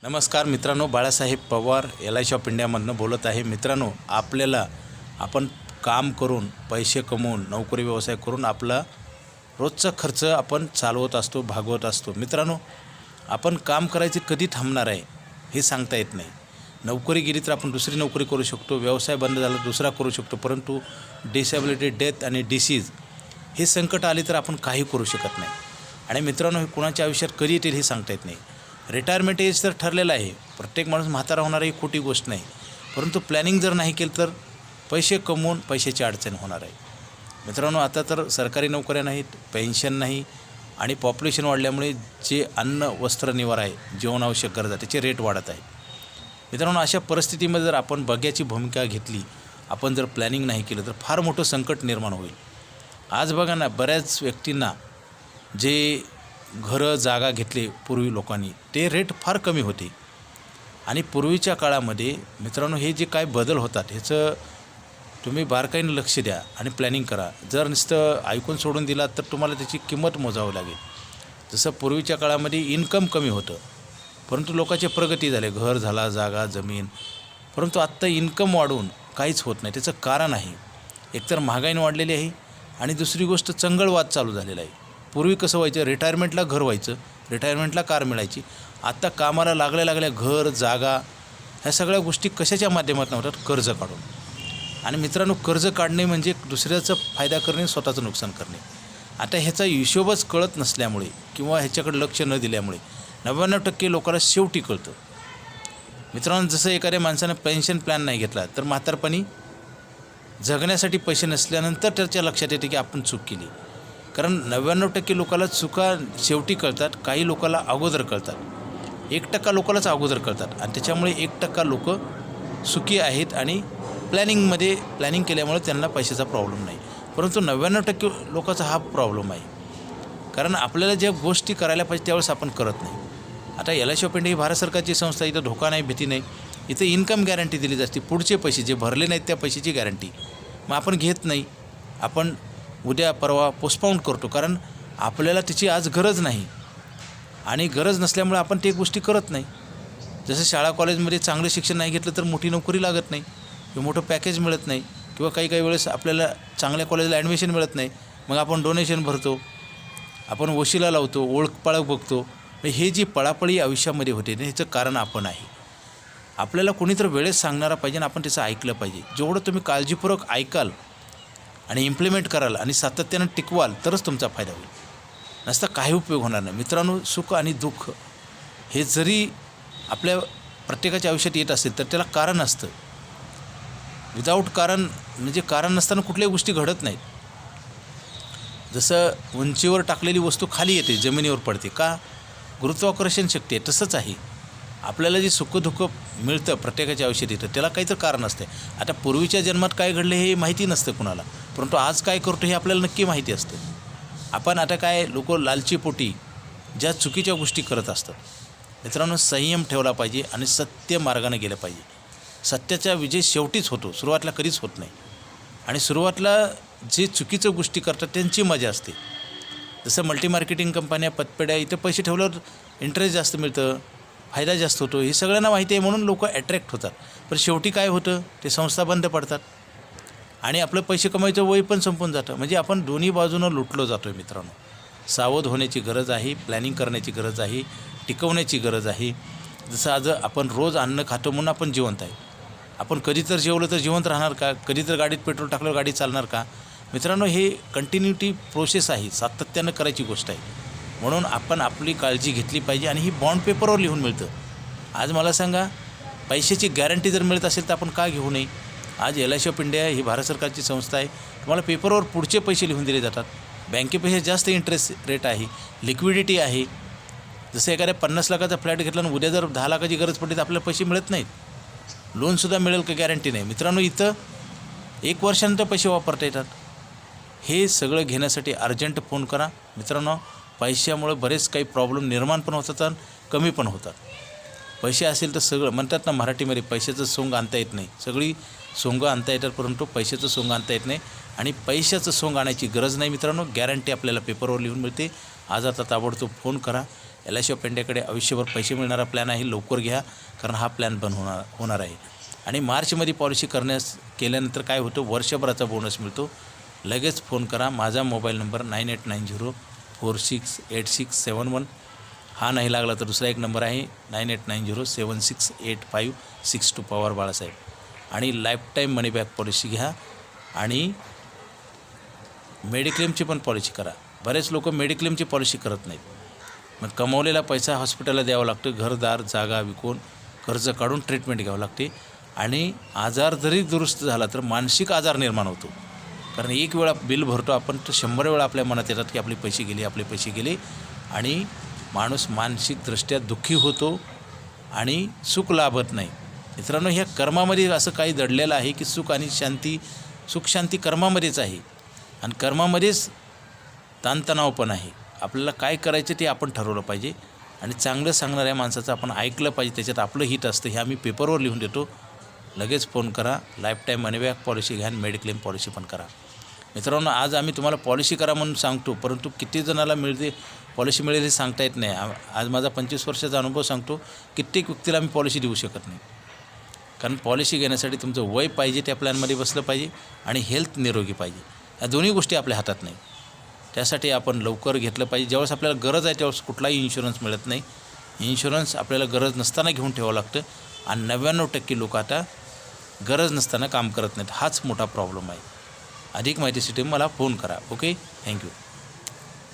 नमस्कार मित्रांनो, Balasaheb Pawar LIC of इंडियामधनं बोलत आहे। मित्रांनो, आपण काम करून पैसे कमवून नोकरी व्यवसाय करून आपला रोजचा खर्च आपण चालवत असतो, भागवत असतो। मित्रांनो, आपण काम करायचे कधी थांबणार आहे हे सांगता येत नाही। नोकरी गेली तर आपण दुसरी नोकरी करू शकतो, व्यवसाय बंद झाला दुसरा करू शकतो, परंतु डिसेबिलिटी, डेथ आणि डिसीज हे संकट आले तर आपण काही करू शकत नाही। आणि मित्रांनो, हे कुणाच्या आयुष्यात कधी येतील हे सांगता येत नाही। रिटायरमेंट एज तर ठरलेलं आहे, प्रत्येक माणूस म्हातारा होणार ही खोटी गोष्ट नाही, परंतु प्लॅनिंग जर नाही केलं तर पैसे कमवून पैशाची अडचण होणार आहे। मित्रांनो, आता तर सरकारी नोकऱ्या नाहीत, पेन्शन नाही आणि पॉप्युलेशन वाढल्यामुळे जे अन्न वस्त्र निवारा आहे, जीवनावश्यक गरजा त्याचे रेट वाढत आहे। मित्रांनो, अशा परिस्थितीमध्ये जर आपण बघ्याची भूमिका घेतली, आपण जर प्लॅनिंग नाही केलं तर फार मोठं संकट निर्माण होईल। आज बघा ना, बऱ्याच व्यक्तींना जे घरं जागा घेतले पूर्वी लोकांनी, ते रेट फार कमी होते। आणि पूर्वीच्या काळामध्ये मित्रांनो, हे जे काय बदल होतात ह्याचं तुम्ही बारकाईने लक्ष द्या आणि प्लॅनिंग करा। जर नुसतं ऐकून सोडून दिलात तर तुम्हाला त्याची किंमत मोजावी लागेल। जसं पूर्वीच्या काळामध्ये इन्कम कमी होतं, परंतु लोकांची प्रगती झाली, घर झाला, जागा, जमीन, परंतु आत्ता इन्कम वाढून काहीच होत नाही। त्याचं कारण आहे, एकतर महागाईने वाढलेली आहे आणि दुसरी गोष्ट चंगळवाद चालू झालेला आहे। पूर्वी कसं व्हायचं, रिटायरमेंटला घर व्हायचं, रिटायरमेंटला कार मिळायची। आता कामाला लागल्या घर, जागा ह्या सगळ्या गोष्टी कशाच्या माध्यमातून होतात, कर्ज काढून। आणि मित्रांनो, कर्ज काढणे म्हणजे दुसऱ्याचा फायदा करणे, स्वतःचं नुकसान करणे। आता ह्याचा हिशोबच कळत नसल्यामुळे किंवा ह्याच्याकडे लक्ष न दिल्यामुळे 99% लोकांना शेवटी कळतं। मित्रांनो, जसं एखाद्या माणसानं पेन्शन प्लॅन नाही घेतला तर म्हातारपणी जगण्यासाठी पैसे नसल्यानंतर त्याच्या लक्षात येते की आपण चूक केली। कारण 99% लोकांना चुका शेवटी कळतात, काही लोकांना अगोदर कळतात, 1% लोकांनाच अगोदर कळतात आणि त्याच्यामुळे 1% लोक सुखी आहेत आणि प्लॅनिंग केल्यामुळे त्यांना पैशाचा प्रॉब्लेम नाही। परंतु 99% लोकांचा हा प्रॉब्लेम आहे, कारण आपल्याला ज्या गोष्टी करायला पाहिजे त्यावेळेस आपण करत नाही। आता LIC ऑफ इंडिया ही भारत सरकारची संस्था, इथं धोका नाही, भीती नाही, इथं इन्कम गॅरंटी दिली जाते, पुढचे पैसे जे भरले नाहीत त्या पैशाची गॅरंटी। मग आपण घेत नाही, आपण उद्या परवा पोस्टपोन करतो, कारण आपल्याला त्याची आज गरज नाही आणि गरज नसल्यामुळे आपण ते गोष्टी करत नाही। जसं शाळा कॉलेजमध्ये चांगलं शिक्षण नाही घेतलं तर मोठी नोकरी लागत नाही किंवा मोठं पॅकेज मिळत नाही, किंवा काही वेळेस आपल्याला चांगल्या कॉलेजला ॲडमिशन मिळत नाही, मग आपण डोनेशन भरतो, आपण वशिला लावतो, ओळख-पाळख बघतो। हे जी पळापळी आयुष्यामध्ये होते ह्याचं कारण आपण आहे। आपल्याला कोणीतरी वेळेत सांगणारा पाहिजे आणि आपण त्याचं ऐकलं पाहिजे। जेवढं तुम्ही काळजीपूर्वक ऐकाल आणि इम्प्लिमेंट कराल आणि सातत्यानं टिकवाल तरच तुमचा फायदा होईल, नसता काही उपयोग होणार नाही। मित्रांनो, सुख आणि दुःख हे जरी आपल्या प्रत्येकाच्या आयुष्यात येत असेल तर त्याला कारण असतं। विदाऊट कारण म्हणजे कारण नसताना कुठल्याही गोष्टी घडत नाहीत। जसं उंचीवर टाकलेली वस्तू खाली येते, जमिनीवर पडते, का? गुरुत्वाकर्षण शक्ती आहे। तसंच आहे, आपल्याला जे सुखदुःख मिळतं प्रत्येकाच्या आयुष्यात येतं त्याला काहीतरी कारण असते। आता पूर्वीच्या जन्मात काय घडलं हे माहिती नसतं कुणाला, परंतु आज काय करतो हे आपल्याला नक्की माहिती असतं। आपण आता काय लोक लालचीपोटी ज्या चुकीच्या गोष्टी करत असतात। मित्रांनो, संयम ठेवला पाहिजे आणि सत्य मार्गाने गेलं पाहिजे। सत्याचा विजय शेवटीच होतो, सुरुवातीला कधीच होत नाही। आणि सुरुवातीला जे चुकीचं गोष्टी करतात त्यांची मजा असते। जसं मल्टी मार्केटिंग कंपन्या, पतपेढ्या, इथं पैसे ठेवल्यावर इंटरेस्ट जास्त मिळतं, फायदा जास्त होतो, हे सगळ्यांना माहिती आहे, म्हणून लोक ॲट्रॅक्ट होतात। पण शेवटी काय होतं, ते संस्था बंद पडतात आणि आपलं पैसे कमायचं वय पण संपून जातं। म्हणजे आपण दोन्ही बाजूनं लुटलो जातो आहे। मित्रांनो, सावध होण्याची गरज आहे, प्लॅनिंग करण्याची गरज आहे, टिकवण्याची गरज आहे। जसं आज आपण रोज अन्न खातो म्हणून आपण जिवंत आहे। आपण कधी तर जेवलं तर जिवंत राहणार का? कधी तर गाडीत पेट्रोल टाकल्यावर गाडी चालणार का? मित्रांनो, हे कंटिन्युटी प्रोसेस आहे, सातत्यानं करायची गोष्ट आहे। म्हणून आपण आपली काळजी घेतली पाहिजे आणि ही बॉन्ड पेपरवर लिहून मिळतं। आज मला सांगा, पैशाची गॅरंटी जर मिळत असेल तर आपण का घेऊ नये? आज LIC ऑफ इंडिया ही भारत सरकारची संस्था आहे, तुम्हाला पेपरवर पुढचे पैसे लिहून दिले जातात, बँकेपेक्षा जास्त इंटरेस्ट रेट आहे, लिक्विडिटी आहे। जसं एखाद्या 50 लाखाचा फ्लॅट घेतला आणि उद्या जर 10 लाखाची गरज पडली तर आपल्याला पैसे मिळत नाहीत, लोनसुद्धा मिळेल का गॅरंटी नाही। मित्रांनो, इथं 1 वर्षानंतर पैसे वापरता येतात। हे सगळं घेण्यासाठी अर्जंट फोन करा। मित्रांनो, पैशामुळे बरेच काही प्रॉब्लेम निर्माण पण होतात आणि कमी पण होतात। पैसे असेल तर सगळं, म्हणतात ना मराठीमध्ये, पैशाचं सोंग आणता येत नाही, सगळी सोंगं आणता येतात परंतु पैशाचं सोंग आणता येत नाही। आणि पैशाचं सोंग आणायची गरज नाही मित्रांनो, गॅरंटी आपल्याला पेपरवर लिहून मिळते। आज आता ताबडतोब फोन करा, LIC ऑफ इंडियाकडे आयुष्यभर पैसे मिळणारा प्लॅन आहे. लवकर घ्या, कारण हा प्लॅन बंद होणार आहे. आणि मार्चमध्ये पॉलिसी केल्यानंतर काय होतं, वर्षभराचा बोनस मिळतो. लगेच फोन करा. माझा मोबाईल नंबर 9890468671. हा नाही लागला तर दुसरा एक नंबर आहे 9890768562 पवार बाळासाहेब. आणि लाईफटाईम मनी बॅक पॉलिसी घ्या आणि मेडिक्लेमची पण पॉलिसी करा. बरेच लोक मेडिक्लेमची पॉलिसी करत नाहीत. मग कमवलेला पैसा हॉस्पिटलला द्यावा लागतो. घरदार जागा विकून कर्ज काढून ट्रीटमेंट घ्यावं लागते. आणि आजार जरी दुरुस्त झाला तर मानसिक आजार निर्माण होतो. कारण एक वेळा बिल भरतो आपण तर 100 वेळा आपल्या मनात येतात की आपले पैसे गेले आणि माणूस मानसिकदृष्ट्या दुःखी होतो आणि सुख लाभत नाही. मित्रांनो, ह्या कर्मामध्ये असं काही दडलेलं आहे की सुख शांती कर्मामध्येच आहे. आणि कर्मामध्येच ताणतणाव पण आहे. आपल्याला काय करायचं ते आपण ठरवलं पाहिजे आणि चांगलं सांगणाऱ्या माणसाचं आपण ऐकलं पाहिजे. त्याच्यात आपलं हित असतं. हे आम्ही पेपरवर लिहून देतो. लगेच फोन करा. लाईफटाईम मनी बॅक पॉलिसी घ्या आणि मेडिक्लेम पॉलिसी पण करा. मित्रांनो, आज आम्ही तुम्हाला पॉलिसी करा म्हणून सांगतो, परंतु किती जणाला पॉलिसी मिळेल हे सांगता येत नाही. आज माझा 25 वर्षाचा अनुभव सांगतो, कित्येक व्यक्तीला आम्ही पॉलिसी देऊ शकत नाही. कारण पॉलिसी घेण्यासाठी तुमचं वय पाहिजे, त्या प्लॅनमध्ये बसलं पाहिजे आणि हेल्थ निरोगी पाहिजे. या दोन्ही गोष्टी आपल्या हातात नाही. त्यासाठी आपण लवकर घेतलं पाहिजे. ज्यावेळेस आपल्याला गरज आहे त्यावेळेस कुठलाही इन्शुरन्स मिळत नाही. इन्शुरन्स आपल्याला गरज नसताना घेऊन ठेवावं लागतं आणि 99% लोक आता गरज नसताना काम करत नाहीत. हाच मोठा प्रॉब्लेम आहे. अधिक माहितीसाठी मला फोन करा. Okay, thank you.